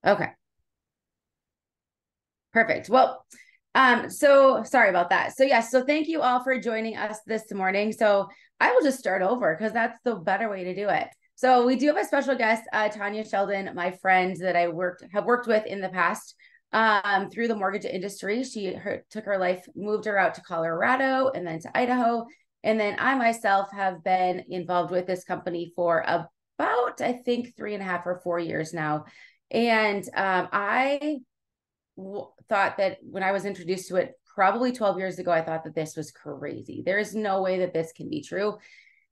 Okay, perfect. Well, so sorry about that. So yes, so thank you all for joining us this morning. So I will just start over because that's the better way to do it. So we do have a special guest, Tanya Sheldon, my friend that I have worked with in the past through the mortgage industry. Took her life, moved her out to Colorado and then to Idaho. And then I myself have been involved with this company for about, I think, 3.5 or 4 years now. And I thought that when I was introduced to it probably 12 years ago, I thought that this was crazy. There is no way that this can be true.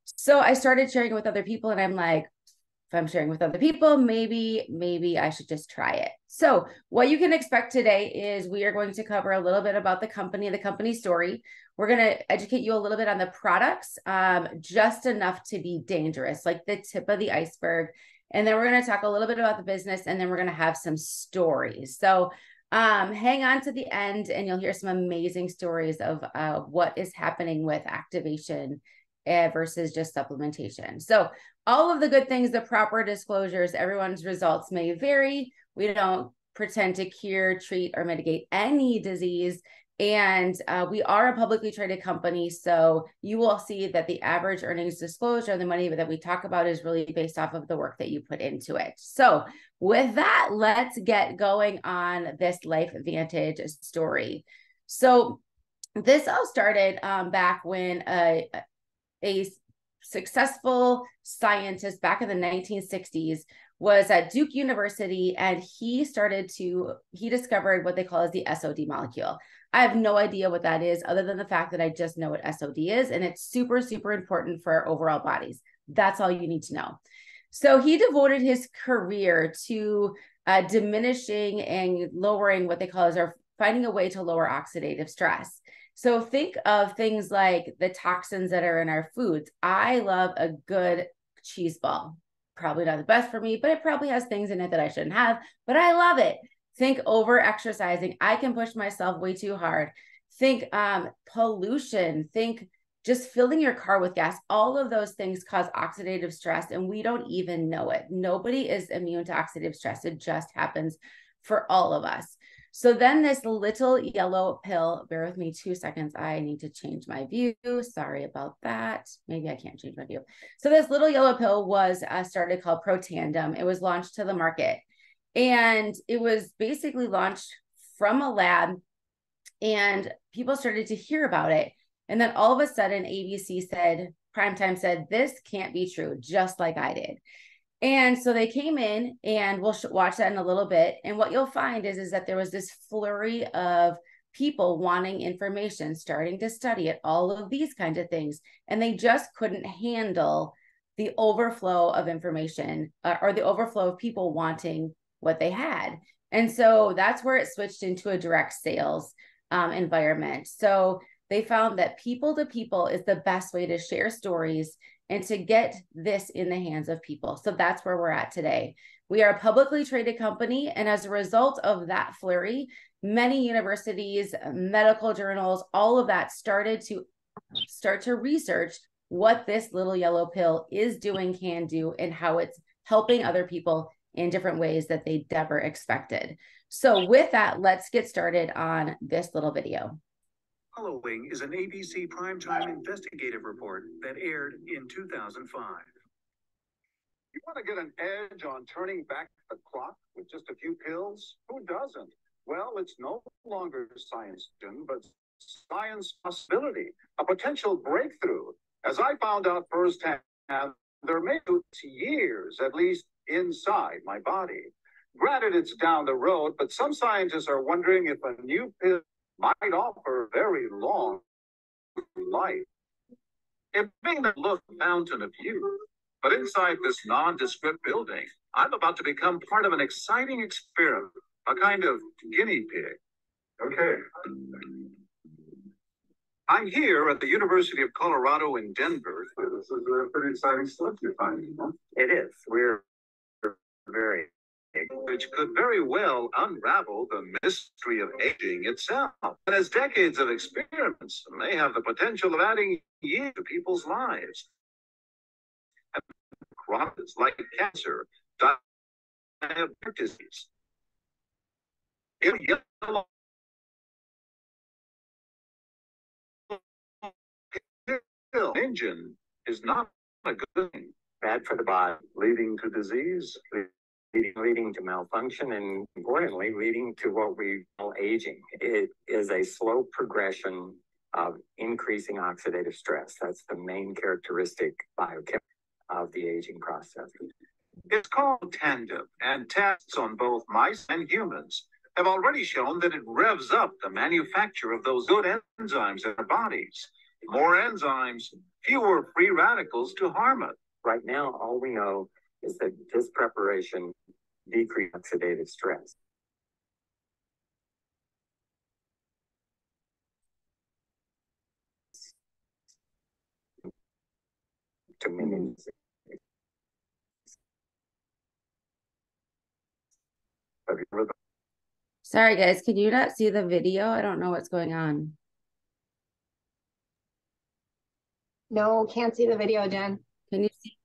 So I started sharing it with other people, and I'm like, if I'm sharing with other people, maybe I should just try it. So what you can expect today is we are going to cover a little bit about the company story. We're going to educate you a little bit on the products, just enough to be dangerous, like the tip of the iceberg. And then we're going to talk a little bit about the business, and then we're going to have some stories. So hang on to the end and you'll hear some amazing stories of what is happening with activation versus just supplementation. So all of the good things, the proper disclosures, everyone's results may vary. We don't pretend to cure, treat, or mitigate any disease. And we are a publicly traded company. So you will see that the average earnings disclosure, the money that we talk about, is really based off of the work that you put into it. So with that, let's get going on this LifeVantage story. So this all started back when a successful scientist back in the 1960s was at Duke University, and he discovered what they call as the SOD molecule. I have no idea what that is, other than the fact that I just know what SOD is, and it's super, super important for our overall bodies. That's all you need to know. So he devoted his career to diminishing and lowering what they call as finding a way to lower oxidative stress. So think of things like the toxins that are in our foods. I love a good cheese ball. Probably not the best for me, but it probably has things in it that I shouldn't have, but I love it. Think over exercising. I can push myself way too hard. Think pollution. Think just filling your car with gas. All of those things cause oxidative stress, and we don't even know it. Nobody is immune to oxidative stress. It just happens for all of us. So then this little yellow pill, bear with me 2 seconds. I need to change my view. Sorry about that. Maybe I can't change my view. So this little yellow pill was started called Protandim. It was launched to the market, and it was basically launched from a lab, and people started to hear about it. And then all of a sudden, ABC said, Primetime said, this can't be true, just like I did. And so they came in, and we'll watch that in a little bit. And what you'll find is that there was this flurry of people wanting information, starting to study it, all of these kinds of things. And they just couldn't handle the overflow of information or the overflow of people wanting what they had. And so that's where it switched into a direct sales environment. So they found that people to people is the best way to share stories and to get this in the hands of people. So that's where we're at today. We are a publicly traded company, and as a result of that flurry, many universities, medical journals, all of that started to research what this little yellow pill is doing, can do, and how it's helping other people in different ways that they never expected. So with that, let's get started on this little video. Following is an ABC primetime investigative report that aired in 2005. You want to get an edge on turning back the clock with just a few pills? Who doesn't? Well, it's no longer science fiction, but science possibility, a potential breakthrough. As I found out firsthand, there may be years, at least, inside my body. Granted, it's down the road, but some scientists are wondering if a new pill might offer a very long life. It may not look fountain of youth, but inside this nondescript building, I'm about to become part of an exciting experiment, a kind of guinea pig. Okay. I'm here at the University of Colorado in Denver. This is a pretty exciting stuff you're finding, huh? It is. We're very, which could very well unravel the mystery of aging itself. And as decades of experiments may have the potential of adding years to people's lives. And chronic like cancer, diabetes, Yellow engine is not a good thing. Bad for the body, Leading to disease. leading to malfunction, and importantly, leading to what we call aging. It is a slow progression of increasing oxidative stress. That's the main characteristic biochemical of the aging process. It's called tandem, and tests on both mice and humans have already shown that it revs up the manufacture of those good enzymes in our bodies. More enzymes, fewer free radicals to harm us. Right now, all we know is that this preparation decreases oxidative stress. To many Sorry, guys. Can you not see the video? I don't know what's going on. No, can't see the video, Jen. Can you see?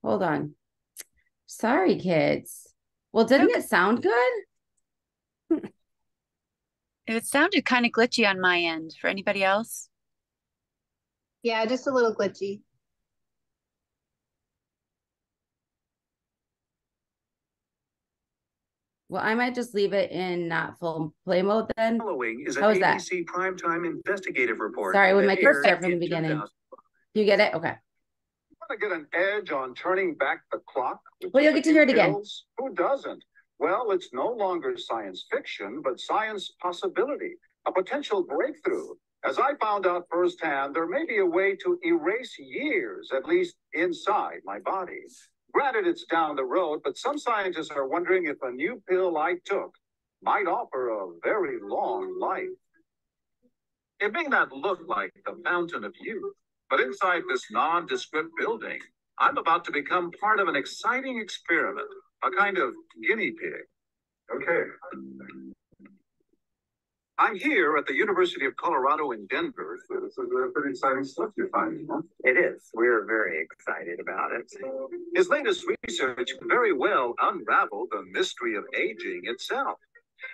Hold on. Sorry, kids. Well, didn't it sound good? It sounded kind of glitchy on my end. For anybody else? Yeah, just a little glitchy. Well, I might just leave it in not full play mode then. Following is an How is that? ABC primetime investigative report. Sorry, we that might aired start from the in beginning. 2000. You get it? Okay. Want to get an edge on turning back the clock? with Well, you'll just get a to hear few it again. pills? Who doesn't? Well, it's no longer science fiction, but science possibility, a potential breakthrough. As I found out firsthand, there may be a way to erase years, at least inside my body. Granted, it's down the road, but some scientists are wondering if a new pill I took might offer a very long life. It may not look like the fountain of youth, but inside this nondescript building, I'm about to become part of an exciting experiment, a kind of guinea pig. Okay. I'm here at the University of Colorado in Denver. This is pretty exciting stuff you're finding, huh? It is. We're very excited about it. His latest research could very well unravel the mystery of aging itself.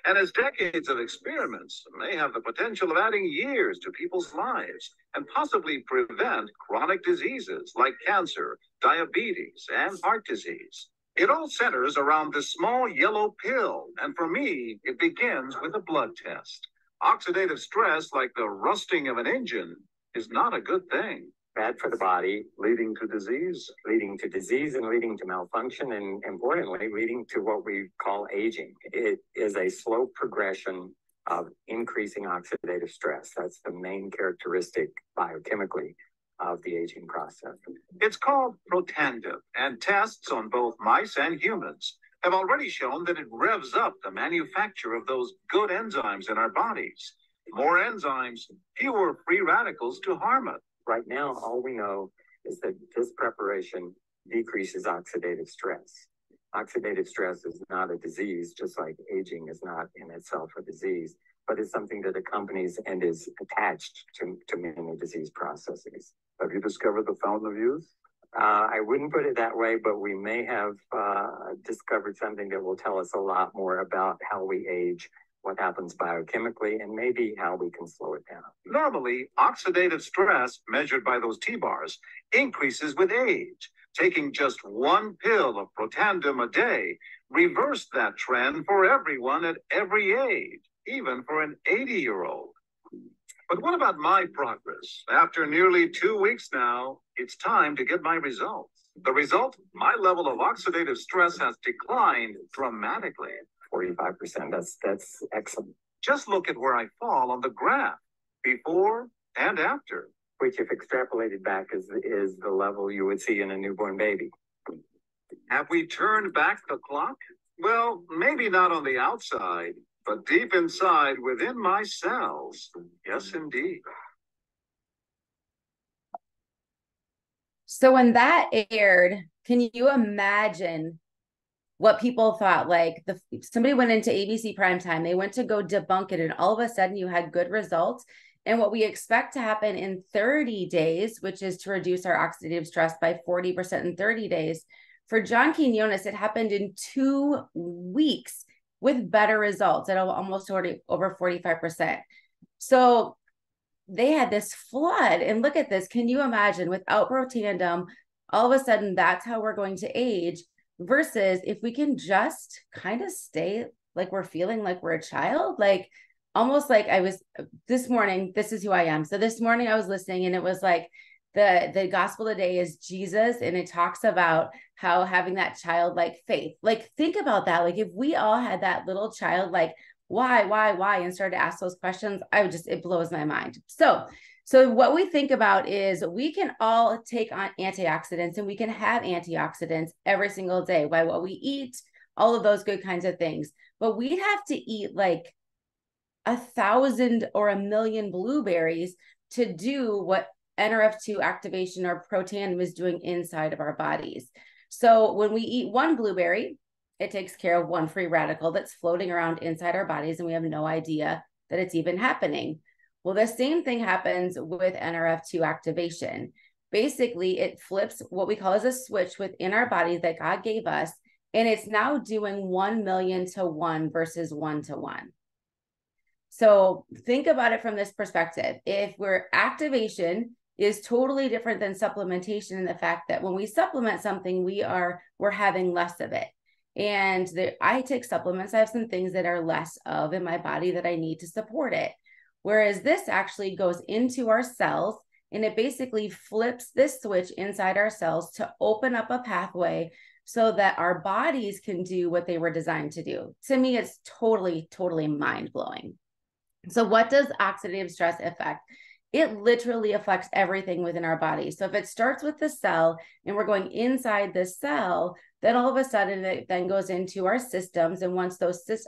And his decades of experiments may have the potential of adding years to people's lives and possibly prevent chronic diseases like cancer, diabetes, and heart disease. It all centers around this small yellow pill, and for me, it begins with a blood test. Oxidative stress, like the rusting of an engine, is not a good thing. Bad for the body, Leading to disease. and leading to malfunction, and importantly, leading to what we call aging. It is a slow progression of increasing oxidative stress. That's the main characteristic biochemically of the aging process. It's called Protandim, and tests on both mice and humans have already shown that it revs up the manufacture of those good enzymes in our bodies. More enzymes, fewer free radicals to harm us. Right now, all we know is that this preparation decreases oxidative stress. Oxidative stress is not a disease, just like aging is not in itself a disease, but it's something that accompanies and is attached to many disease processes. Have you discovered the fountain of youth? I wouldn't put it that way, but we may have discovered something that will tell us a lot more about how we age, what happens biochemically, and maybe how we can slow it down. Normally, oxidative stress, measured by those T-bars, increases with age. Taking just one pill of Protandim a day reversed that trend for everyone at every age, even for an 80-year-old. But what about my progress? After nearly 2 weeks now, it's time to get my results. The result? My level of oxidative stress has declined dramatically. 45%, that's excellent. Just look at where I fall on the graph, before and after. Which, if extrapolated back, is the level you would see in a newborn baby. Have we turned back the clock? Well, maybe not on the outside, but deep inside within my cells. Yes, indeed. So when that aired, can you imagine what people thought? Like somebody went into ABC primetime, they went to go debunk it, and all of a sudden you had good results. And what we expect to happen in 30 days, which is to reduce our oxidative stress by 40% in 30 days, For John Quinones, it happened in 2 weeks with better results at almost over 45%. So they had this flood. And look at this. Can you imagine without Protandim, all of a sudden that's how we're going to age, versus if we can just kind of stay like we're feeling like we're a child, like almost like I was this morning, this is who I am. So this morning I was listening and it was like the gospel today is Jesus. And it talks about how having that childlike faith, like think about that. Like if we all had that little child, like why, and started to ask those questions, it blows my mind. So what we think about is we can all take on antioxidants, and we can have antioxidants every single day by what we eat, all of those good kinds of things. But we'd have to eat like 1,000 or 1,000,000 blueberries to do what NRF2 activation or Protandim is doing inside of our bodies. So when we eat one blueberry, it takes care of one free radical that's floating around inside our bodies, and we have no idea that it's even happening. Well, the same thing happens with NRF2 activation. Basically, it flips what we call as a switch within our bodies that God gave us, and it's now doing 1,000,000 to 1 versus 1 to 1. So think about it from this perspective. If activation is totally different than supplementation in the fact that when we supplement something, we're having less of it. And I take supplements. I have some things that are less of in my body that I need to support it. Whereas this actually goes into our cells, and it basically flips this switch inside our cells to open up a pathway so that our bodies can do what they were designed to do. To me, it's totally, totally mind-blowing. So what does oxidative stress affect? It literally affects everything within our body. So if it starts with the cell and we're going inside the cell, then all of a sudden it then goes into our systems. And once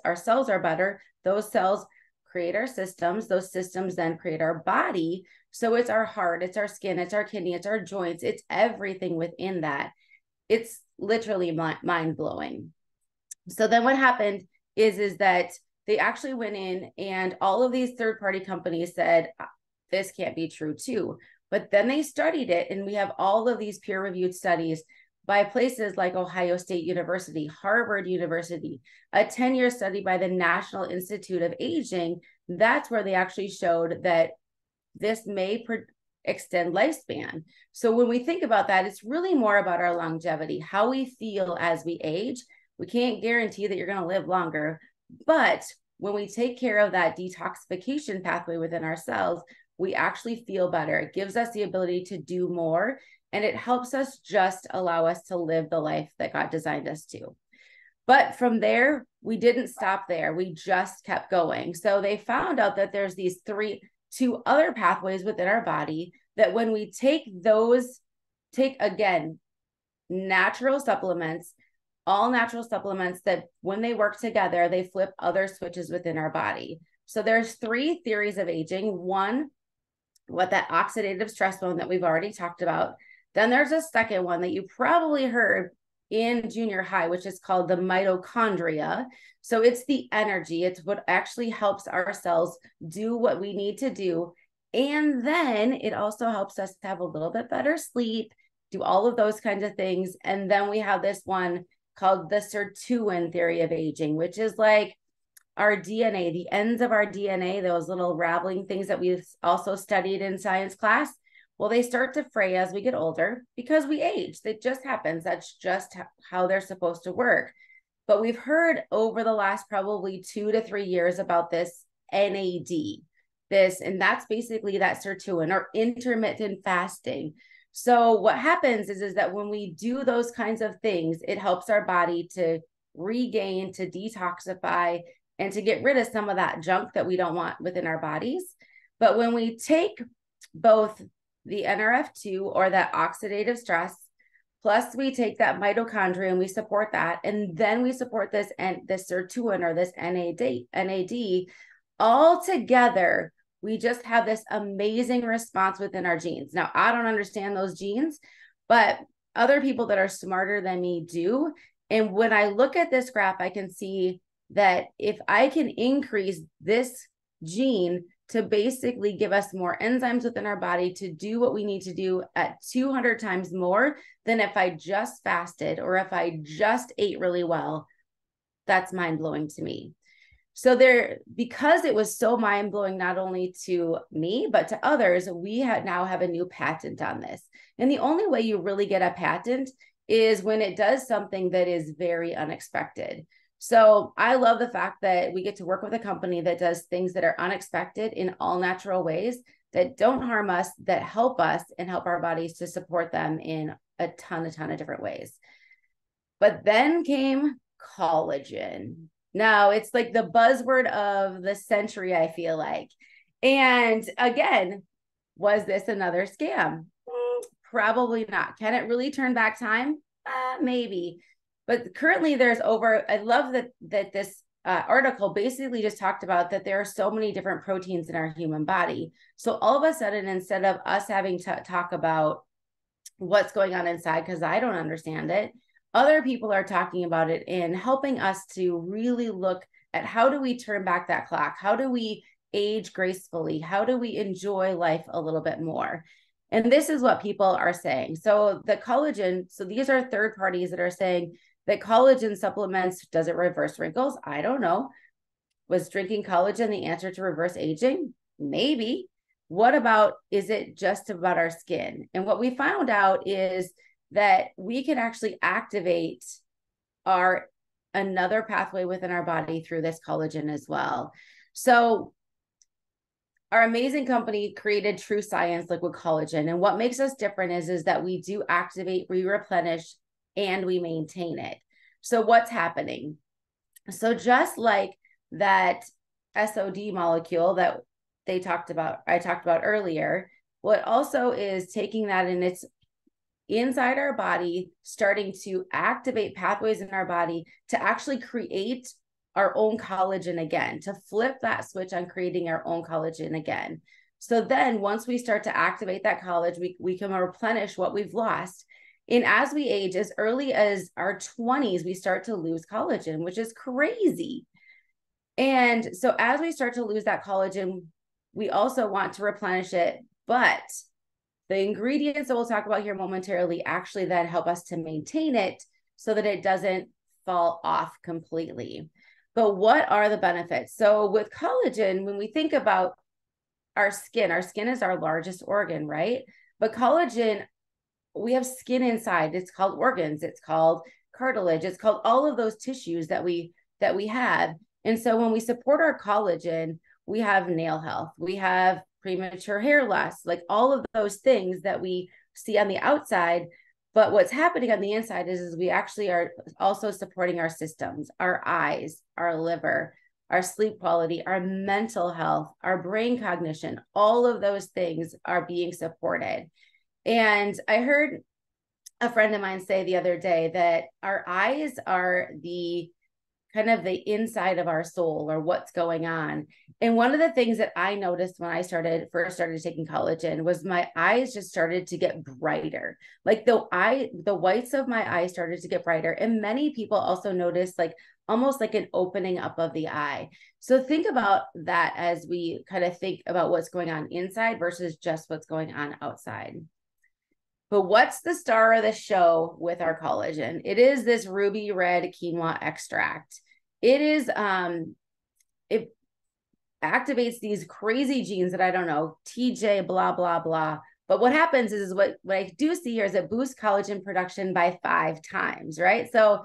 our cells are better, those cells create our systems. Those systems then create our body. So it's our heart, it's our skin, it's our kidney, it's our joints, it's everything within that. It's literally mind-blowing. So then what happened is that they actually went in, and all of these third-party companies said, this can't be true too. But then they studied it, and we have all of these peer-reviewed studies by places like Ohio State University, Harvard University, a 10-year study by the National Institute of Aging. That's where they actually showed that this may extend lifespan. So when we think about that, it's really more about our longevity, how we feel as we age. We can't guarantee that you're going to live longer, but when we take care of that detoxification pathway within our cells, we actually feel better. It gives us the ability to do more, and it helps us just allow us to live the life that God designed us to. But from there, we didn't stop there. We just kept going. So they found out that there's these two other pathways within our body that when we take again, natural supplements, all natural supplements, that when they work together, they flip other switches within our body. So there's 3 theories of aging. One, what that oxidative stress one that we've already talked about. Then there's a second one that you probably heard in junior high, which is called the mitochondria. So it's the energy. It's what actually helps our cells do what we need to do. And then it also helps us to have a little bit better sleep, do all of those kinds of things. And then we have this one called the sirtuin theory of aging, which is like our DNA, the ends of our DNA, those little raveling things that we've also studied in science class. Well, they start to fray as we get older because we age. It just happens. That's just how they're supposed to work. But we've heard over the last probably 2 to 3 years about this NAD, and that's basically that sirtuin or intermittent fasting. So what happens is that when we do those kinds of things, it helps our body to regain, to detoxify, and to get rid of some of that junk that we don't want within our bodies. But when we take both the NRF2 or that oxidative stress, plus we take that mitochondria and we support that, and then we support this sirtuin or this NAD, all together, we just have this amazing response within our genes. Now, I don't understand those genes, but other people that are smarter than me do. And when I look at this graph, I can see that if I can increase this gene, to basically give us more enzymes within our body to do what we need to do at 200 times more than if I just fasted or if I just ate really well. That's mind-blowing to me. So because it was so mind-blowing, not only to me, but to others, we now have a new patent on this. And the only way you really get a patent is when it does something that is very unexpected. So I love the fact that we get to work with a company that does things that are unexpected in all natural ways, that don't harm us, that help us and help our bodies to support them in a ton of different ways. But then came collagen. Now it's like the buzzword of the century, I feel like. And again, was this another scam? Probably not. Can it really turn back time? Maybe. But currently there's I love that this article basically just talked about that there are so many different proteins in our human body. So all of a sudden, instead of us having to talk about what's going on inside, because I don't understand it, other people are talking about it and helping us to really look at how do we turn back that clock? How do we age gracefully? How do we enjoy life a little bit more? And this is what people are saying. So the collagen, so these are third parties that are saying that collagen supplements, does it reverse wrinkles? I don't know. Was drinking collagen the answer to reverse aging? Maybe. What about, is it just about our skin? And what we found out is that we can actually activate another pathway within our body through this collagen as well. So our amazing company created True Science Liquid Collagen. And what makes us different is that we do activate, we replenish, and we maintain it. So what's happening? So just like that SOD molecule that I talked about earlier, what also is taking that and it's inside our body, starting to activate pathways in our body to actually create our own collagen again, to flip that switch on creating our own collagen again. So then once we start to activate that collagen, we can replenish what we've lost. And as we age, as early as our 20s, we start to lose collagen, which is crazy. And so as we start to lose that collagen, we also want to replenish it. But the ingredients that we'll talk about here momentarily actually then help us to maintain it so that it doesn't fall off completely. But what are the benefits? So with collagen, when we think about our skin is our largest organ, right? But collagen, we have skin inside. It's called organs. It's called cartilage. It's called all of those tissues that we have. And so when we support our collagen, we have nail health. We have premature hair loss, like all of those things that we see on the outside. But what's happening on the inside is we actually are also supporting our systems, our eyes, our liver, our sleep quality, our mental health, our brain cognition. All of those things are being supported. And I heard a friend of mine say the other day that our eyes are the kind of the inside of our soul, or what's going on. And one of the things that I noticed when I first started taking collagen was my eyes just started to get brighter. Like the whites of my eyes started to get brighter. And many people also noticed like almost like an opening up of the eye. So think about that as we kind of think about what's going on inside versus just what's going on outside. But what's the star of the show with our collagen? It is this ruby red quinoa extract. It activates these crazy genes that I don't know, TJ, blah, blah, blah. But what happens is what I do see here is it boosts collagen production by 5 times, right? So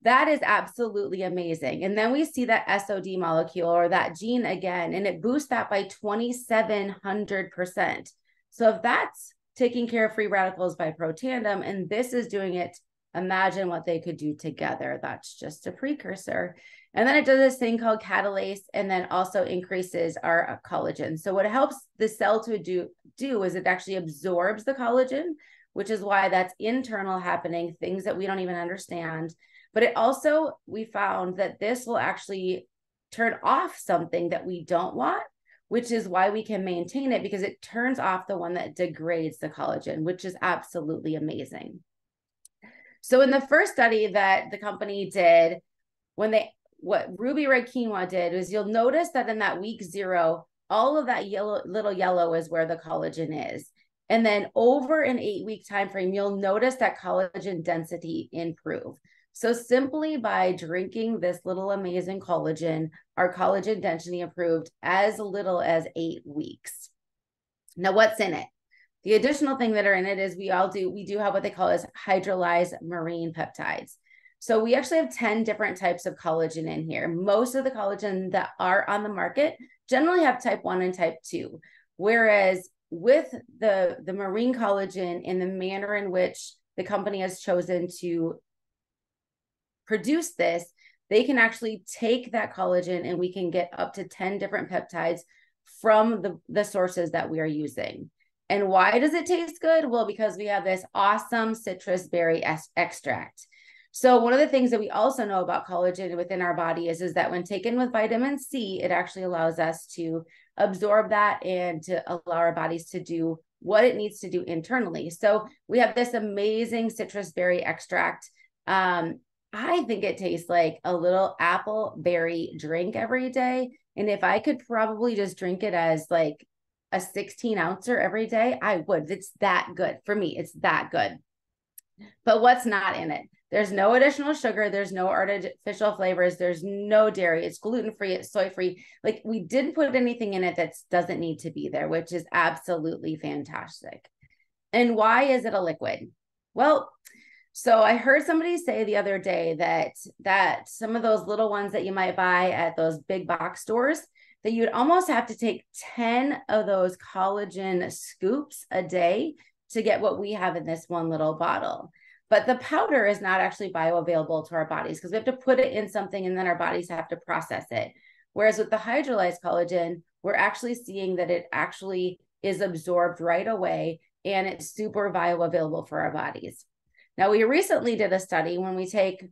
that is absolutely amazing. And then we see that SOD molecule or that gene again, and it boosts that by 2,700%. So if that's taking care of free radicals by protandem, and this is doing it, imagine what they could do together. That's just a precursor. And then it does this thing called catalase, and then also increases our collagen. So what it helps the cell to do is it actually absorbs the collagen, which is why that's internal happening, things that we don't even understand. But it also, we found that this will actually turn off something that we don't want, which is why we can maintain it, because it turns off the one that degrades the collagen, which is absolutely amazing. So in the first study that the company did, what Ruby Red Quinoa did was, you'll notice that in that week 0, all of that little yellow is where the collagen is. And then over an 8-week time frame, you'll notice that collagen density improve. So simply by drinking this little amazing collagen, our collagen density improved as little as 8 weeks. Now, what's in it? The additional thing that are in it is we do have what they call as hydrolyzed marine peptides. So we actually have 10 different types of collagen in here. Most of the collagen that are on the market generally have type 1 and type 2, whereas with the marine collagen, in the manner in which the company has chosen to produce this, they can actually take that collagen and we can get up to 10 different peptides from the sources that we are using. And why does it taste good? Well, because we have this awesome citrus berry extract. So one of the things that we also know about collagen within our body is that when taken with vitamin C, it actually allows us to absorb that and to allow our bodies to do what it needs to do internally. So we have this amazing citrus berry extract. I think it tastes like a little apple berry drink every day. And if I could probably just drink it as like a 16-ouncer every day, I would. It's that good for me. It's that good. But what's not in it? There's no additional sugar. There's no artificial flavors. There's no dairy. It's gluten-free. It's soy-free. Like, we didn't put anything in it that doesn't need to be there, which is absolutely fantastic. And why is it a liquid? Well, so I heard somebody say the other day that some of those little ones that you might buy at those big box stores, that you'd almost have to take 10 of those collagen scoops a day to get what we have in this one little bottle. But the powder is not actually bioavailable to our bodies because we have to put it in something and then our bodies have to process it. Whereas with the hydrolyzed collagen, we're actually seeing that it actually is absorbed right away and it's super bioavailable for our bodies. Now, we recently did a study when we take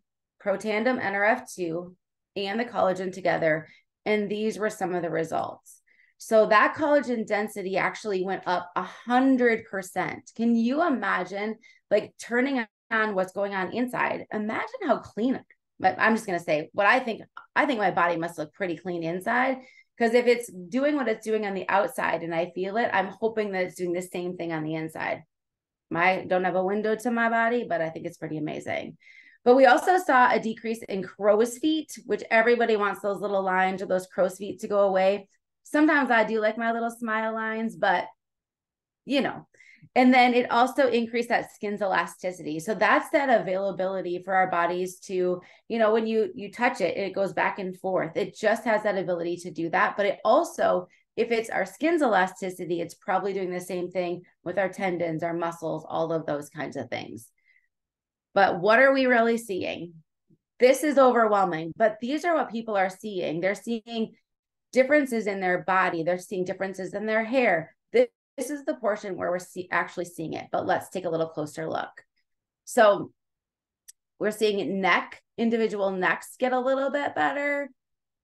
Protandim NRF2 and the collagen together, and these were some of the results. So that collagen density actually went up 100%. Can you imagine, like, turning on what's going on inside? Imagine how clean. But I'm just going to say what I think my body must look pretty clean inside, because if it's doing what it's doing on the outside and I feel it, I'm hoping that it's doing the same thing on the inside. I don't have a window to my body, but I think it's pretty amazing. But we also saw a decrease in crow's feet, which everybody wants those little lines or those crow's feet to go away. Sometimes I do like my little smile lines, but you know. And then it also increased that skin's elasticity. So that's that availability for our bodies to, when you touch it, it goes back and forth. It just has that ability to do that. But it also, if it's our skin's elasticity, it's probably doing the same thing with our tendons, our muscles, all of those kinds of things. But what are we really seeing? This is overwhelming, but these are what people are seeing. They're seeing differences in their body. They're seeing differences in their hair. This is the portion where we're actually seeing it, but let's take a little closer look. So we're seeing individual necks get a little bit better.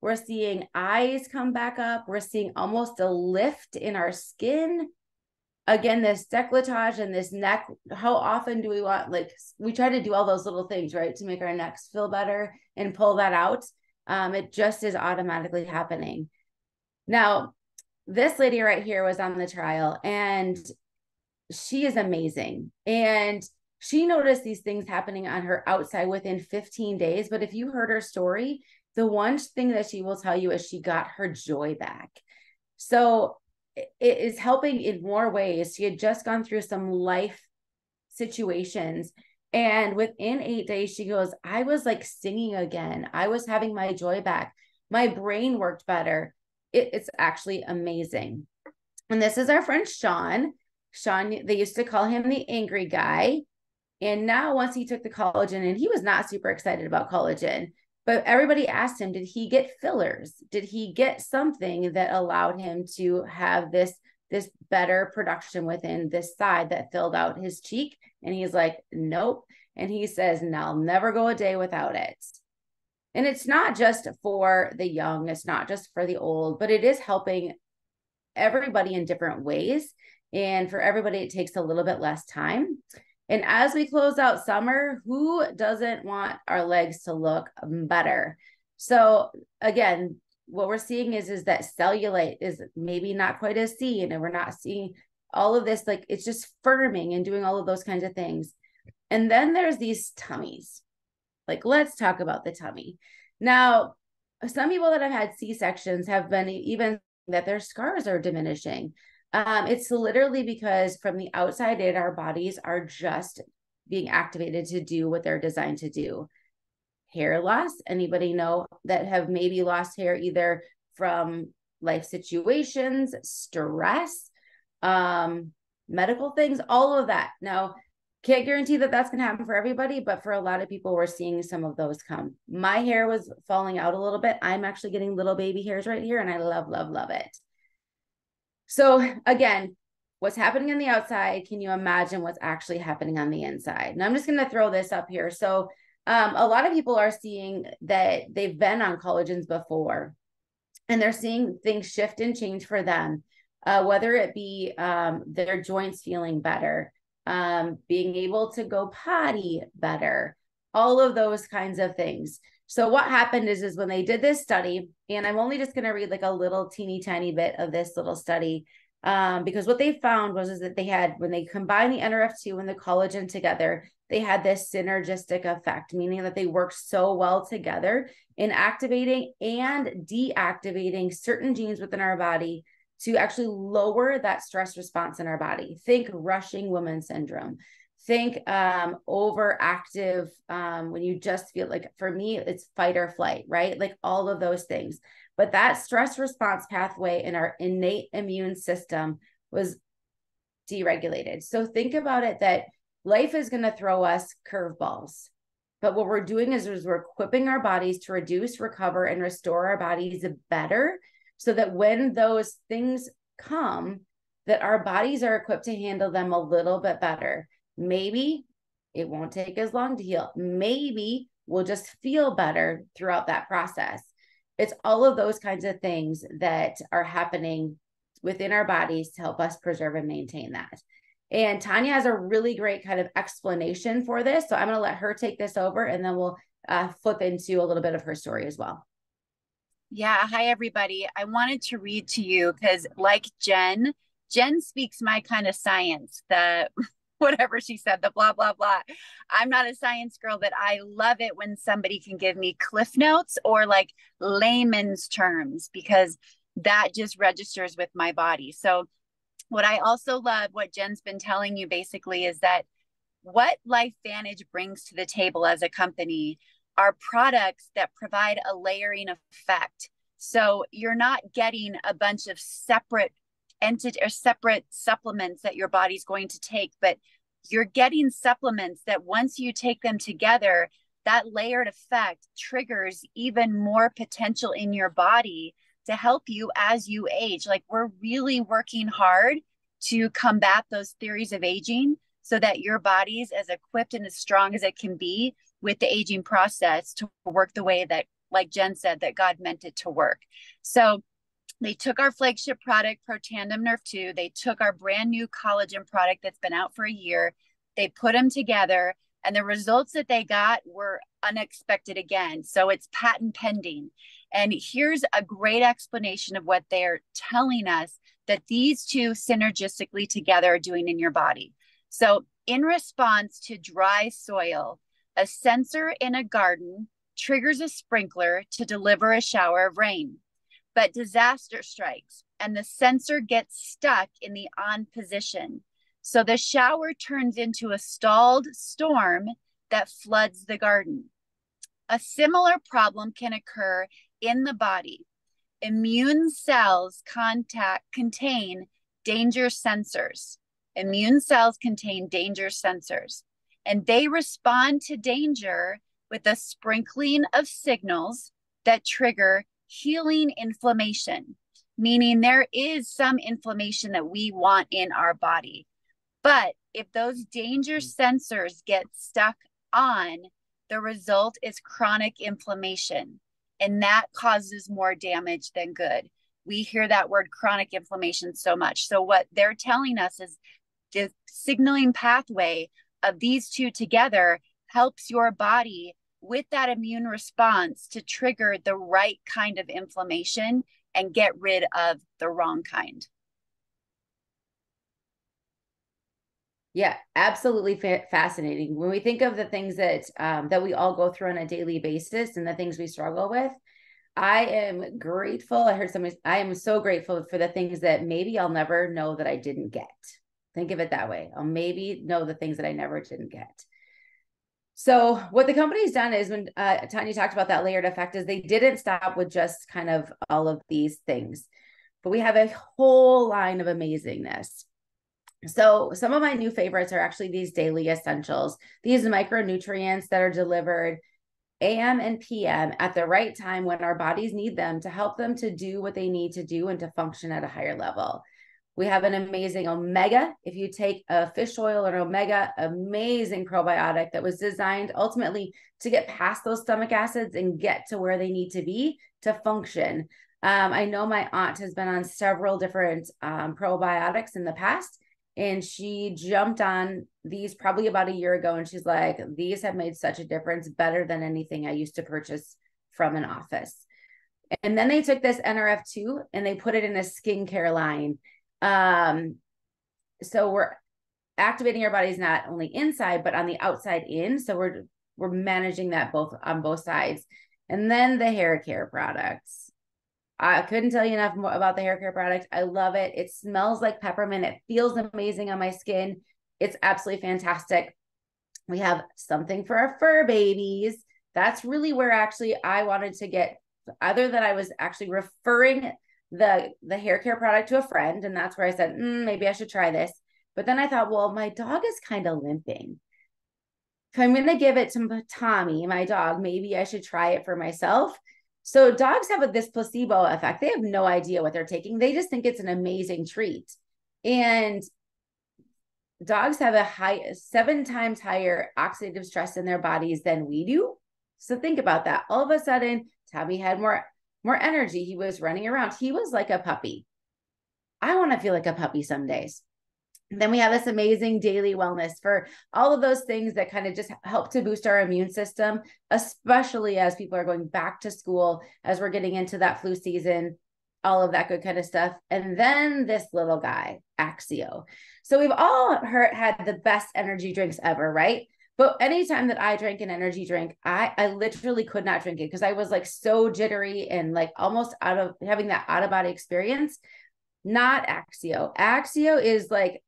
We're seeing eyes come back up. We're seeing almost a lift in our skin. Again, this décolletage and this neck, how often do we want, we try to do all those little things, right, to make our necks feel better and pull that out. It just is automatically happening. Now, this lady right here was on the trial and she is amazing. And she noticed these things happening on her outside within 15 days. But if you heard her story, the one thing that she will tell you is she got her joy back. So it is helping in more ways. She had just gone through some life situations. And within 8 days, she goes, I was like singing again. I was having my joy back. My brain worked better. It's actually amazing. And this is our friend Sean. Sean, they used to call him the angry guy. And now once he took the collagen, and he was not super excited about collagen, but everybody asked him, did he get fillers? Did he get something that allowed him to have this better production within this side that filled out his cheek? And he's like, nope. And he says, no, I'll never go a day without it. And it's not just for the young, it's not just for the old, but it is helping everybody in different ways. And for everybody, it takes a little bit less time. And as we close out summer, who doesn't want our legs to look better? So again, what we're seeing is that cellulite is maybe not quite as seen, and we're not seeing all of this, like it's just firming and doing all of those kinds of things. And then there's these tummies. Like, let's talk about the tummy. Now, some people that have had C-sections have been even that their scars are diminishing. It's literally because from the outside in, our bodies are just being activated to do what they're designed to do. Hair loss, anybody know that have maybe lost hair either from life situations, stress, medical things, all of that. Now, can't guarantee that that's going to happen for everybody, but for a lot of people, we're seeing some of those come. My hair was falling out a little bit. I'm actually getting little baby hairs right here, and I love, love, love it. So again, what's happening on the outside, can you imagine what's actually happening on the inside? And I'm just going to throw this up here. So a lot of people are seeing that they've been on collagens before, and they're seeing things shift and change for them, whether it be their joints feeling better, being able to go potty better, all of those kinds of things. So what happened is when they did this study, and I'm only just going to read like a little teeny tiny bit of this little study, because what they found was that they had, when they combined the NRF2 and the collagen together, they had this synergistic effect, meaning that they work so well together in activating and deactivating certain genes within our body to actually lower that stress response in our body. Think rushing woman syndrome. Think overactive, when you just feel like, for me, it's fight or flight, right? Like all of those things. But that stress response pathway in our innate immune system was deregulated. So think about it, that life is going to throw us curveballs. But what we're doing is we're equipping our bodies to reduce, recover, and restore our bodies better, so that when those things come, that our bodies are equipped to handle them a little bit better. Maybe it won't take as long to heal. Maybe we'll just feel better throughout that process. It's all of those kinds of things that are happening within our bodies to help us preserve and maintain that. And Tanya has a really great kind of explanation for this. So I'm going to let her take this over, and then we'll flip into a little bit of her story as well. Yeah. Hi, everybody. I wanted to read to you because, like Jen speaks my kind of science, the whatever she said, the blah, blah, blah. I'm not a science girl, but I love it when somebody can give me cliff notes or like layman's terms, because that just registers with my body. So what I also love, what Jen's been telling you basically, is that what LifeVantage brings to the table as a company are products that provide a layering effect. So you're not getting a bunch of separate entity or separate supplements that your body's going to take, but you're getting supplements that once you take them together, that layered effect triggers even more potential in your body to help you as you age. Like, we're really working hard to combat those theories of aging so that your body's as equipped and as strong as it can be with the aging process to work the way that, like Jen said, that God meant it to work. So they took our flagship product, Protandim Nerve 2. They took our brand new collagen product that's been out for a year. They put them together, and the results that they got were unexpected again. So it's patent pending. And here's a great explanation of what they're telling us that these two synergistically together are doing in your body. So in response to dry soil, a sensor in a garden triggers a sprinkler to deliver a shower of rain. But disaster strikes and the sensor gets stuck in the on position. So the shower turns into a stalled storm that floods the garden. A similar problem can occur in the body. Immune cells contain danger sensors. Immune cells contain danger sensors, and they respond to danger with a sprinkling of signals that trigger healing inflammation, meaning there is some inflammation that we want in our body. But if those danger sensors get stuck on, the result is chronic inflammation, and that causes more damage than good. We hear that word chronic inflammation so much. So what they're telling us is the signaling pathway of these two together helps your body with that immune response to trigger the right kind of inflammation and get rid of the wrong kind. Yeah, absolutely fascinating. When we think of the things that that we all go through on a daily basis and the things we struggle with, I am grateful. I heard somebody, I am so grateful for the things that maybe I'll never know that I didn't get. Think of it that way. I'll maybe know the things that I never didn't get. So what the company's done is when Tanya talked about that layered effect is they didn't stop with just kind of all of these things, but we have a whole line of amazingness. So some of my new favorites are actually these daily essentials, these micronutrients that are delivered AM and PM at the right time when our bodies need them to help them to do what they need to do and to function at a higher level. We have an amazing omega. If you take a fish oil or omega, amazing probiotic that was designed ultimately to get past those stomach acids and get to where they need to be to function. I know my aunt has been on several different probiotics in the past, and she jumped on these probably about a year ago. And she's like, these have made such a difference, better than anything I used to purchase from an office. And then they took this NRF2 and they put it in a skincare line. So we're activating our bodies not only inside, but on the outside in. So we're managing that both on both sides. And then the hair care products. I couldn't tell you enough more about the hair care product. I love it. It smells like peppermint. It feels amazing on my skin. It's absolutely fantastic. We have something for our fur babies. That's really where actually I wanted to get, other than I was actually referring the hair care product to a friend. And that's where I said, maybe I should try this. But then I thought, well, my dog is kind of limping. If I'm going to give it to Tommy, my dog, maybe I should try it for myself. So dogs have this placebo effect. They have no idea what they're taking. They just think it's an amazing treat. And dogs have a 7 times higher oxidative stress in their bodies than we do. So think about that. All of a sudden, Tommy had more energy. He was running around. He was like a puppy. I want to feel like a puppy some days. Then we have this amazing daily wellness for all of those things that kind of just help to boost our immune system, especially as people are going back to school, as we're getting into that flu season, all of that good kind of stuff. And then this little guy, Axio. So we've all had the best energy drinks ever, right? But anytime that I drank an energy drink, I literally could not drink it because I was like so jittery and like almost having that out of body experience. Not Axio. Axio is like,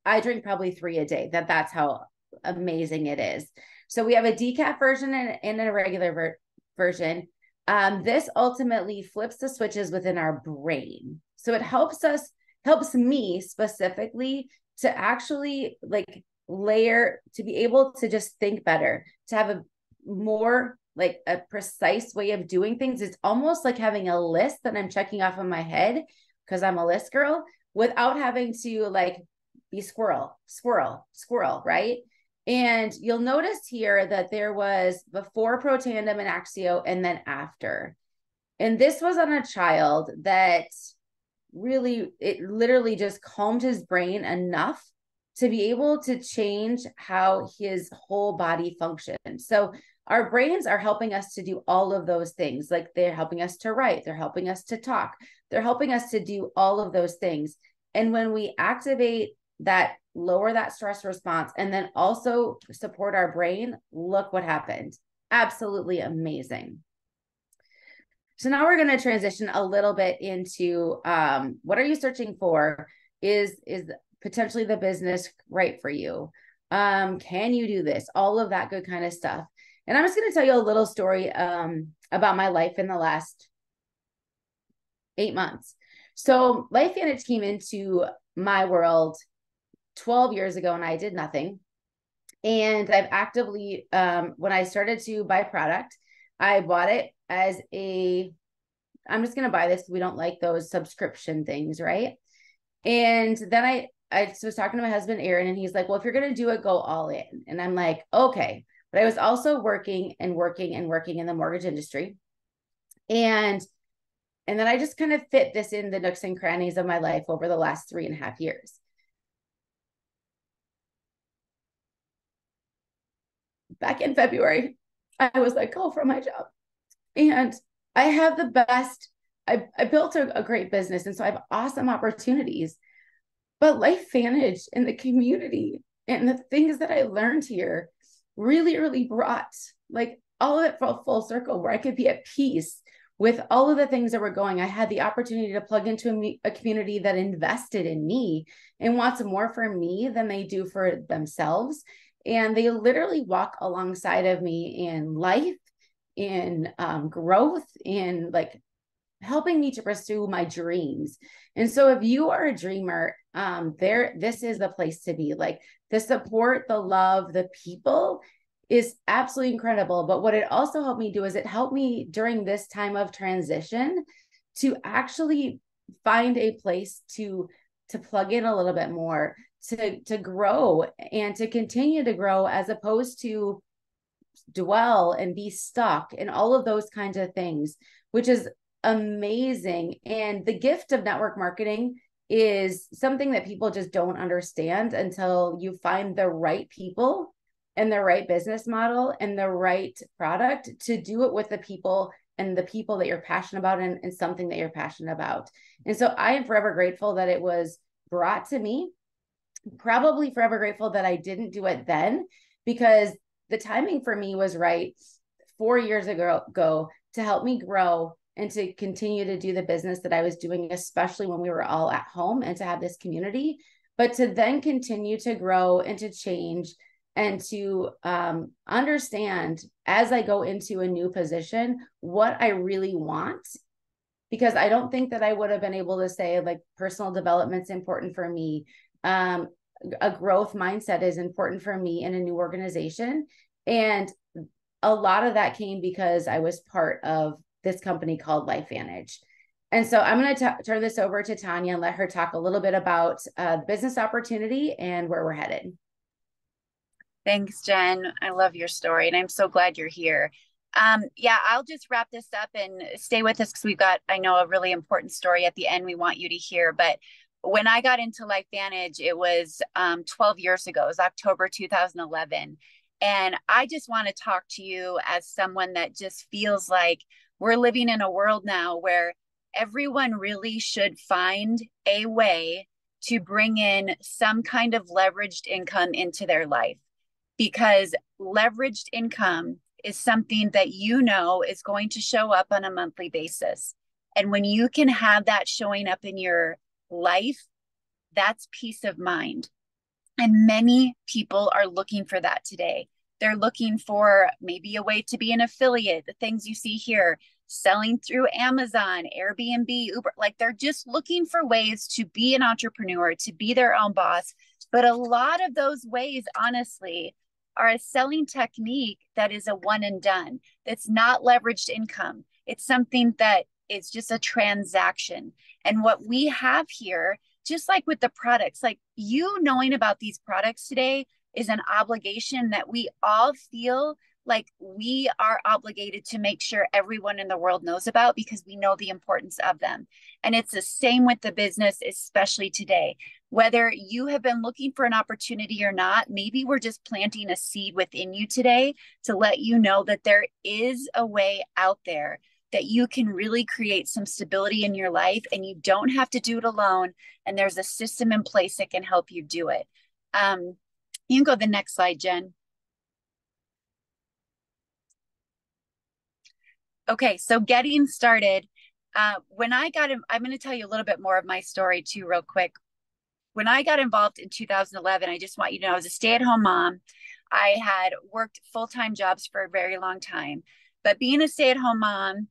I drink probably 3 a day. That's how amazing it is. So we have a decaf version and a regular version. This ultimately flips the switches within our brain. So it helps me specifically to actually like to be able to just think better, to have a more like a precise way of doing things. It's almost like having a list that I'm checking off in my head because I'm a list girl without having to like be squirrel, right? And you'll notice here that there was before Protandim and Axio and then after. And this was on a child that it literally just calmed his brain enough to be able to change how his whole body functions. So our brains are helping us to do all of those things. Like they're helping us to write, they're helping us to talk, they're helping us to do all of those things. And when we activate that, lower that stress response, and then also support our brain, look what happened. Absolutely amazing. So now we're going to transition a little bit into what are you searching for? Is potentially the business right for you? Can you do this? All of that good kind of stuff. And I'm just going to tell you a little story about my life in the last 8 months. So Life Vantage came into my world 12 years ago and I did nothing. And I've actively, when I started to buy product, I bought it as I'm just going to buy this. We don't like those subscription things, right? And then I was talking to my husband, Aaron, and he's like, well, if you're going to do it, go all in. And I'm like, okay. But I was also working in the mortgage industry. And then I just kind of fit this in the nooks and crannies of my life over the last 3.5 years. Back in February, I was let go from my job. And I have the best, I built a great business. And so I have awesome opportunities. But LifeVantage and the community and the things that I learned here really, really brought like all of it full circle where I could be at peace with all of the things that were going. I had the opportunity to plug into a community that invested in me and wants more for me than they do for themselves. And they literally walk alongside of me in life, in growth, in like helping me to pursue my dreams. And so if you are a dreamer, this is the place to be. Like the support, the love, the people is absolutely incredible. But what it also helped me do is it helped me during this time of transition to actually find a place to plug in a little bit more, to grow and to continue to grow, as opposed to dwell and be stuck and all of those kinds of things, which is amazing. And the gift of network marketing is something that people just don't understand until you find the right people and the right business model and the right product to do it with the people and the people that you're passionate about, and something that you're passionate about. And so I am forever grateful that it was brought to me, probably forever grateful that I didn't do it then, because the timing for me was right 4 years ago to help me grow and to continue to do the business that I was doing, especially when we were all at home, and to have this community, but to then continue to grow and to change and to understand as I go into a new position what I really want. Because I don't think that I would have been able to say like personal development's important for me. A growth mindset is important for me in a new organization. And a lot of that came because I was part of this company called LifeVantage. And so I'm going to turn this over to Tanya and let her talk a little bit about business opportunity and where we're headed. Thanks, Jen. I love your story, and I'm so glad you're here. Yeah, I'll just wrap this up and stay with us because we've got, I know, a really important story at the end we want you to hear. But when I got into LifeVantage, it was 12 years ago. It was October 2011. And I just want to talk to you as someone that just feels like we're living in a world now where everyone really should find a way to bring in some kind of leveraged income into their life, because leveraged income is something that you know is going to show up on a monthly basis. And when you can have that showing up in your life, that's peace of mind. And many people are looking for that today. They're looking for maybe a way to be an affiliate, the things you see here, selling through Amazon, Airbnb, Uber, like they're just looking for ways to be an entrepreneur, to be their own boss. But a lot of those ways, honestly, are a selling technique that is a one and done. That's not leveraged income. It's something that is just a transaction. And what we have here, just like with the products, like you knowing about these products today is an obligation that we all feel like we are obligated to make sure everyone in the world knows about, because we know the importance of them. And it's the same with the business, especially today. Whether you have been looking for an opportunity or not, maybe we're just planting a seed within you today to let you know that there is a way out there that you can really create some stability in your life, and you don't have to do it alone. And there's a system in place that can help you do it. You can go to the next slide, Jen. Okay, so getting started. When I got in, I'm going to tell you a little bit more of my story too, real quick. When I got involved in 2011, I just want you to know I was a stay-at-home mom. I had worked full-time jobs for a very long time, but being a stay-at-home mom,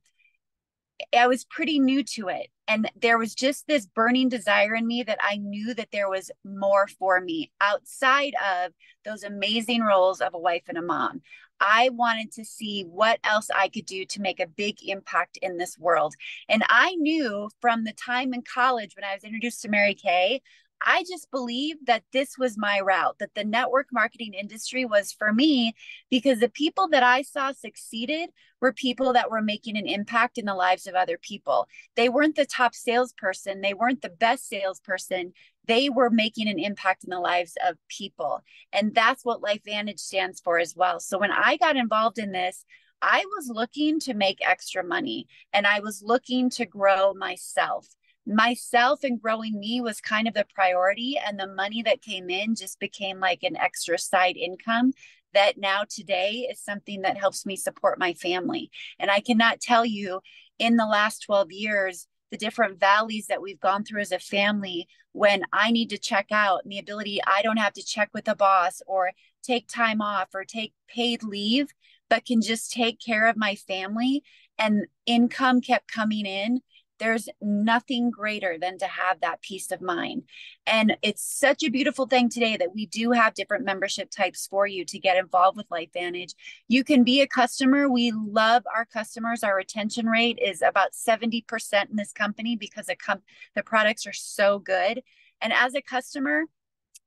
I was pretty new to it. And there was just this burning desire in me that I knew that there was more for me outside of those amazing roles of a wife and a mom. I wanted to see what else I could do to make a big impact in this world. And I knew from the time in college when I was introduced to Mary Kay, I just believed that this was my route, that the network marketing industry was for me, because the people that I saw succeeded were people that were making an impact in the lives of other people. They weren't the top salesperson. They weren't the best salesperson. they were making an impact in the lives of people. And that's what LifeVantage stands for as well. So when I got involved in this, I was looking to make extra money, and I was looking to grow myself. Myself and growing me was kind of the priority, and the money that came in just became like an extra side income that now today is something that helps me support my family. And I cannot tell you, in the last 12 years, the different valleys that we've gone through as a family, when I need to check out, and the ability, I don't have to check with a boss or take time off or take paid leave, but can just take care of my family, and income kept coming in. There's nothing greater than to have that peace of mind. And it's such a beautiful thing today that we do have different membership types for you to get involved with LifeVantage. You can be a customer. We love our customers. Our retention rate is about 70% in this company because the products are so good. And as a customer,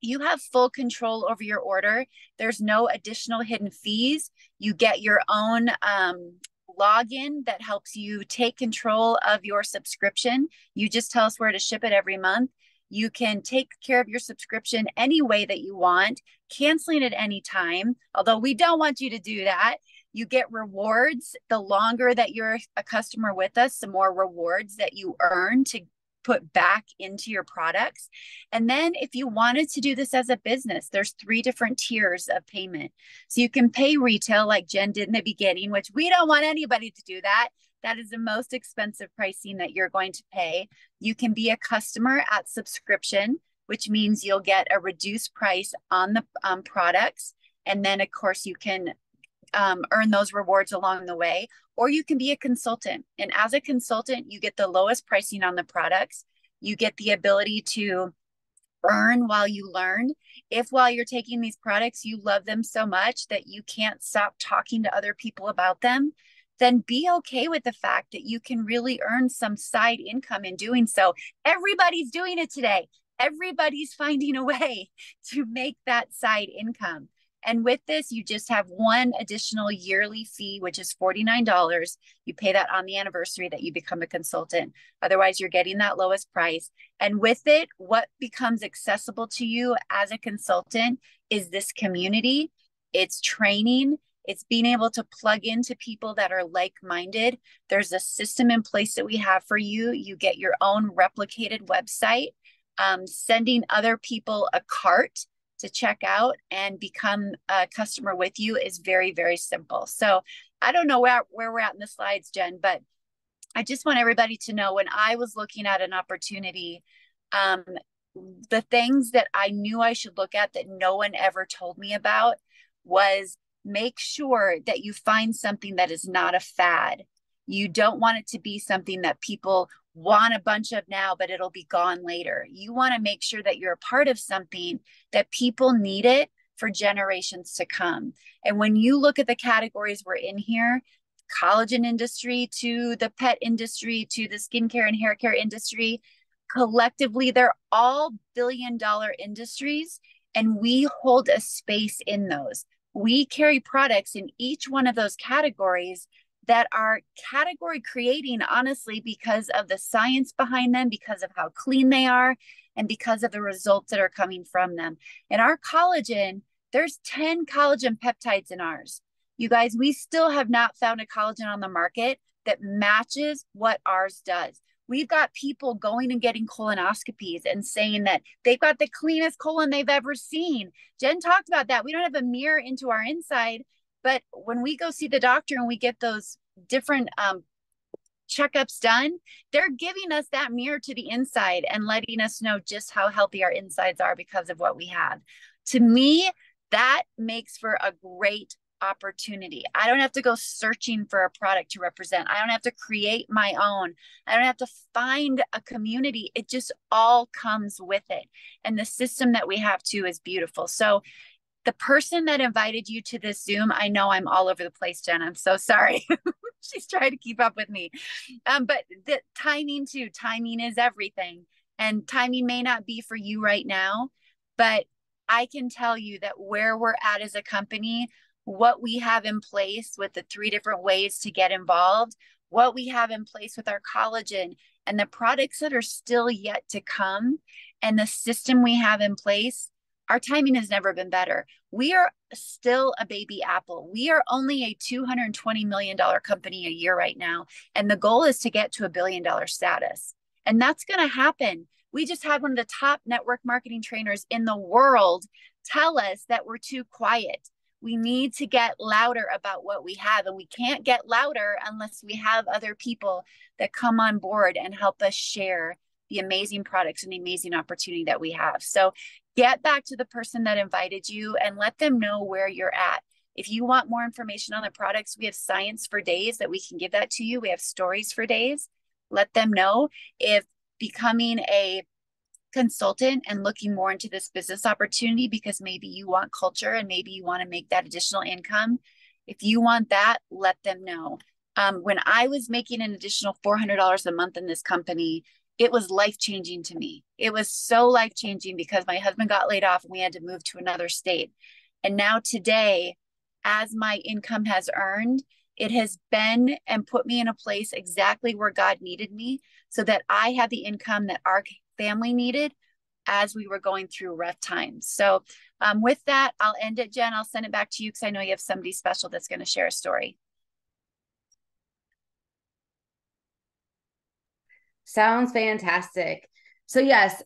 you have full control over your order. There's no additional hidden fees. You get your own login that helps you take control of your subscription. You just tell us where to ship it every month. You can take care of your subscription any way that you want, canceling at any time, although we don't want you to do that. You get rewards. The longer that you're a customer with us, the more rewards that you earn to put back into your products. And then if you wanted to do this as a business, there's 3 different tiers of payment. So you can pay retail like Jen did in the beginning, which we don't want anybody to do that. That is the most expensive pricing that you're going to pay. You can be a customer at subscription, which means you'll get a reduced price on the products. And then of course you can earn those rewards along the way. Or you can be a consultant. And as a consultant, you get the lowest pricing on the products. You get the ability to earn while you learn. If while you're taking these products, you love them so much that you can't stop talking to other people about them, then be okay with the fact that you can really earn some side income in doing so. Everybody's doing it today. Everybody's finding a way to make that side income. And with this, you just have one additional yearly fee, which is $49. You pay that on the anniversary that you become a consultant. Otherwise, you're getting that lowest price. And with it, what becomes accessible to you as a consultant is this community, it's training, it's being able to plug into people that are like-minded. There's a system in place that we have for you. You get your own replicated website, sending other people a cart to check out and become a customer with you is very, very simple. So I don't know where we're at in the slides, Jen, but I just want everybody to know, when I was looking at an opportunity, the things that I knew I should look at that no one ever told me about was make sure that you find something that is not a fad. You don't want it to be something that people want a bunch of now, but it'll be gone later. You want to make sure that you're a part of something that people need it for generations to come. And when you look at the categories we're in here, collagen industry to the pet industry to the skincare and hair care industry, collectively, they're all billion-dollar industries, and we hold a space in those. We carry products in each one of those categories that are category creating, honestly, because of the science behind them, because of how clean they are, and because of the results that are coming from them. And our collagen, there's 10 collagen peptides in ours. You guys, we still have not found a collagen on the market that matches what ours does. We've got people going and getting colonoscopies and saying that they've got the cleanest colon they've ever seen. Jen talked about that. We don't have a mirror into our inside, but when we go see the doctor and we get those different checkups done, they're giving us that mirror to the inside and letting us know just how healthy our insides are because of what we have. To me, that makes for a great opportunity. I don't have to go searching for a product to represent. I don't have to create my own. I don't have to find a community. It just all comes with it. And the system that we have too is beautiful. So the person that invited you to this Zoom, I know I'm all over the place, Jen. I'm so sorry. She's trying to keep up with me. But the timing too, timing is everything. And timing may not be for you right now, but I can tell you that where we're at as a company, what we have in place with the 3 different ways to get involved, what we have in place with our collagen, and the products that are still yet to come and the system we have in place, our timing has never been better. We are still a baby apple. We are only a $220 million company a year right now. And the goal is to get to $1 billion status. And that's going to happen. We just had one of the top network marketing trainers in the world tell us that we're too quiet. We need to get louder about what we have. And we can't get louder unless we have other people that come on board and help us share the amazing products and the amazing opportunity that we have. So get back to the person that invited you and let them know where you're at. If you want more information on the products, we have science for days that we can give that to you. We have stories for days. Let them know. If becoming a consultant and looking more into this business opportunity because maybe you want culture and maybe you want to make that additional income, if you want that, let them know. When I was making an additional $400 a month in this company, it was life-changing to me. It was so life-changing because my husband got laid off and we had to move to another state. And now today, as my income has earned, it has been and put me in a place exactly where God needed me so that I had the income that our family needed as we were going through rough times. So with that, I'll end it, Jen. I'll send it back to you because I know you have somebody special that's going to share a story. Sounds fantastic. So yes,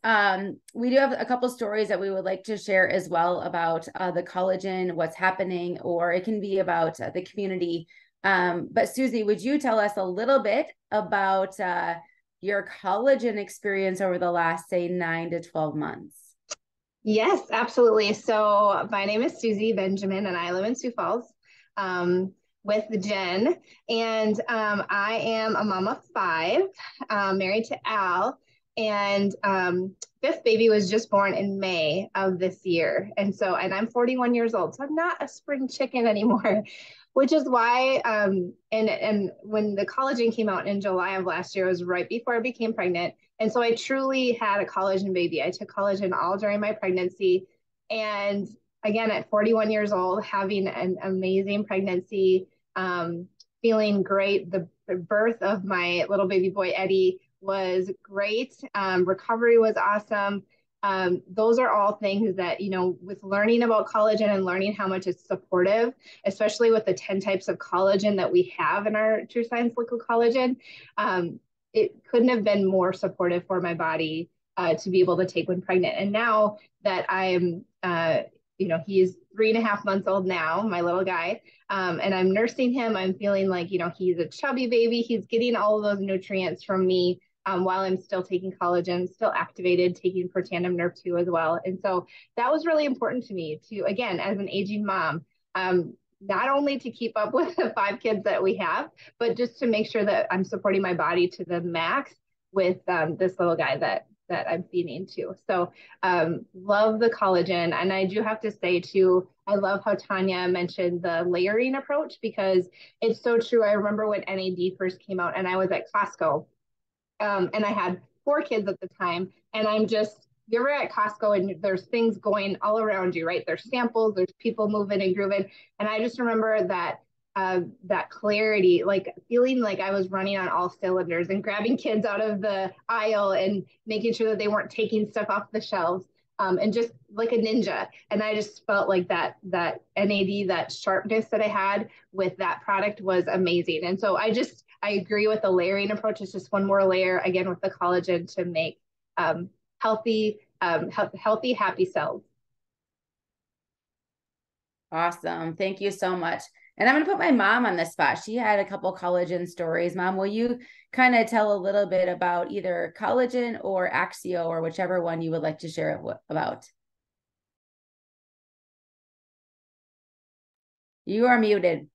we do have a couple stories that we would like to share as well about the collagen, what's happening, or it can be about the community. But Susie, would you tell us a little bit about your collagen experience over the last, say, 9 to 12 months? Yes, absolutely. So my name is Susie Benjamin, and I live in Sioux Falls with Jen. And I am a mom of 5, married to Al. And fifth baby was just born in May of this year. And I'm 41 years old, so I'm not a spring chicken anymore, which is why, and when the collagen came out in July of last year, it was right before I became pregnant. And so I truly had a collagen baby. I took collagen all during my pregnancy. And again, at 41 years old, having an amazing pregnancy, feeling great. The birth of my little baby boy, Eddie, was great. Recovery was awesome. Those are all things that, with learning about collagen and learning how much it's supportive, especially with the 10 types of collagen that we have in our True Science Liquid Collagen, it couldn't have been more supportive for my body to be able to take when pregnant. And now that I'm, he's 3.5 months old now, my little guy, and I'm nursing him, I'm feeling like, he's a chubby baby. He's getting all of those nutrients from me while I'm still taking collagen, still activated, taking Protandim Nerve 2 as well. And so that was really important to me to, again, as an aging mom, not only to keep up with the 5 kids that we have, but just to make sure that I'm supporting my body to the max with this little guy that I'm feeding to. So love the collagen. And I do have to say too, I love how Tanya mentioned the layering approach because it's so true. I remember when NAD first came out and I was at Costco and I had 4 kids at the time. And you're at Costco and there's things going all around you, right? There's samples, there's people moving and grooving. And I just remember that clarity, like feeling like I was running on all cylinders and grabbing kids out of the aisle and making sure that they weren't taking stuff off the shelves, and just like a ninja. And I just felt like that NAD, that sharpness that I had with that product was amazing. And so I agree with the layering approach. It's just one more layer again with the collagen to make healthy, happy cells. Awesome. Thank you so much. And I'm going to put my mom on the spot. She had a couple collagen stories. Mom, will you kind of tell a little bit about either collagen or Axio or whichever one you would like to share about? You are muted.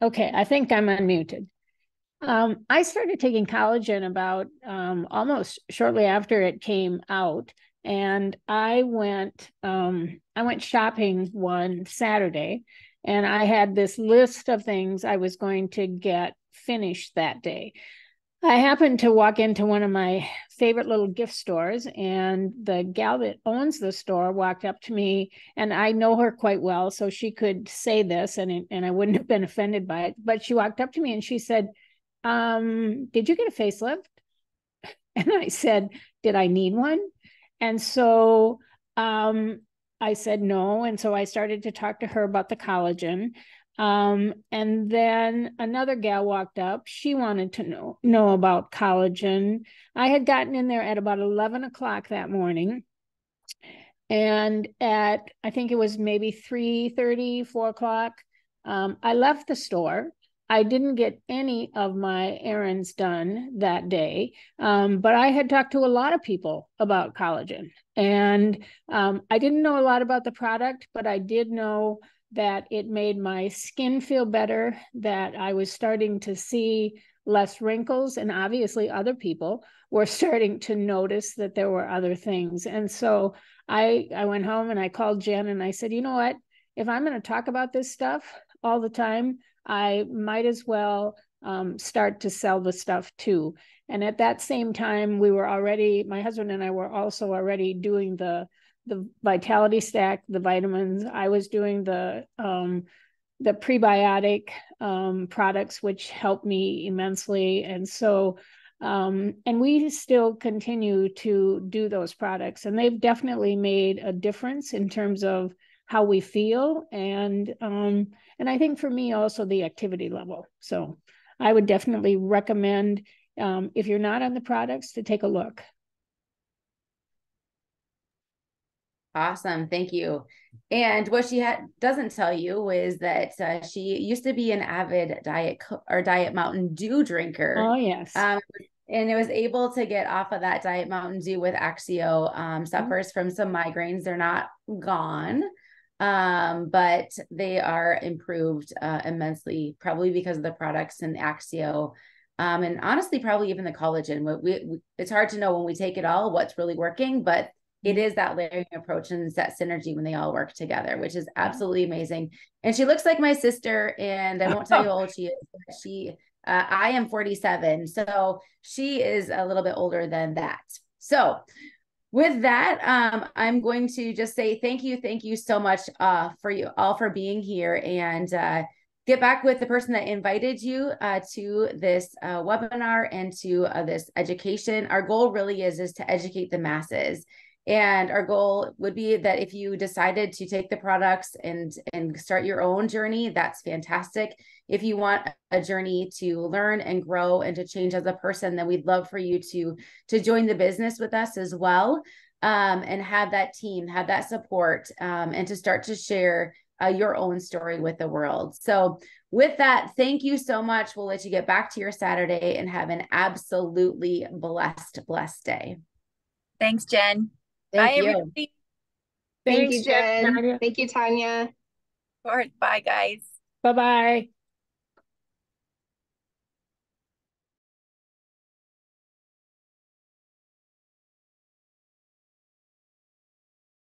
Okay, I think I'm unmuted. I started taking collagen about almost shortly after it came out, and I went shopping one Saturday, and I had this list of things I was going to get finished that day. I happened to walk into one of my favorite little gift stores, and the gal that owns the store walked up to me, and I know her quite well, so she could say this, and I wouldn't have been offended by it. But she walked up to me and she said, "Did you get a facelift?" And I said, "Did I need one?" And so I said no, and so I started to talk to her about the collagen. And then another gal walked up. She wanted to know about collagen. I had gotten in there at about 11 o'clock that morning. And at, I think it was maybe 3:30, 4 o'clock, I left the store. I didn't get any of my errands done that day, but I had talked to a lot of people about collagen. And I didn't know a lot about the product, but I did know that it made my skin feel better, that I was starting to see less wrinkles, and obviously other people were starting to notice that there were other things. And so I went home and I called Jen and I said, you know what, if I'm going to talk about this stuff all the time, I might as well start to sell the stuff too. And at that same time, my husband and I were also already doing the Vitality Stack, the vitamins. I was doing the prebiotic products, which helped me immensely. And so, and we still continue to do those products, and they've definitely made a difference in terms of how we feel. And I think for me also the activity level. So I would definitely recommend, if you're not on the products, to take a look. Awesome. Thank you. And what she doesn't tell you is that she used to be an avid Diet Mountain Dew drinker. Oh, yes. And it was able to get off of that Diet Mountain Dew with Axio, suffers from some migraines. They're not gone, but they are improved immensely, probably because of the products and Axio. And honestly, probably even the collagen. It's hard to know when we take it all, what's really working, but it is that layering approach and that synergy when they all work together, which is absolutely amazing. And she looks like my sister, and I won't tell you how old she is. I am 47, so she is a little bit older than that. So with that, I'm going to just say thank you so much for you all for being here, and get back with the person that invited you to this webinar and to this education. Our goal really is to educate the masses. And our goal would be that if you decided to take the products and start your own journey, that's fantastic. If you want a journey to learn and grow and to change as a person, then we'd love for you to join the business with us as well, and have that team, have that support, and to start to share your own story with the world. So with that, thank you so much. We'll let you get back to your Saturday and have an absolutely blessed day. Thanks, Jen. Thank you. Everybody. Thank you, Jen. Thank you, Tanya. Bye, guys. Bye-bye.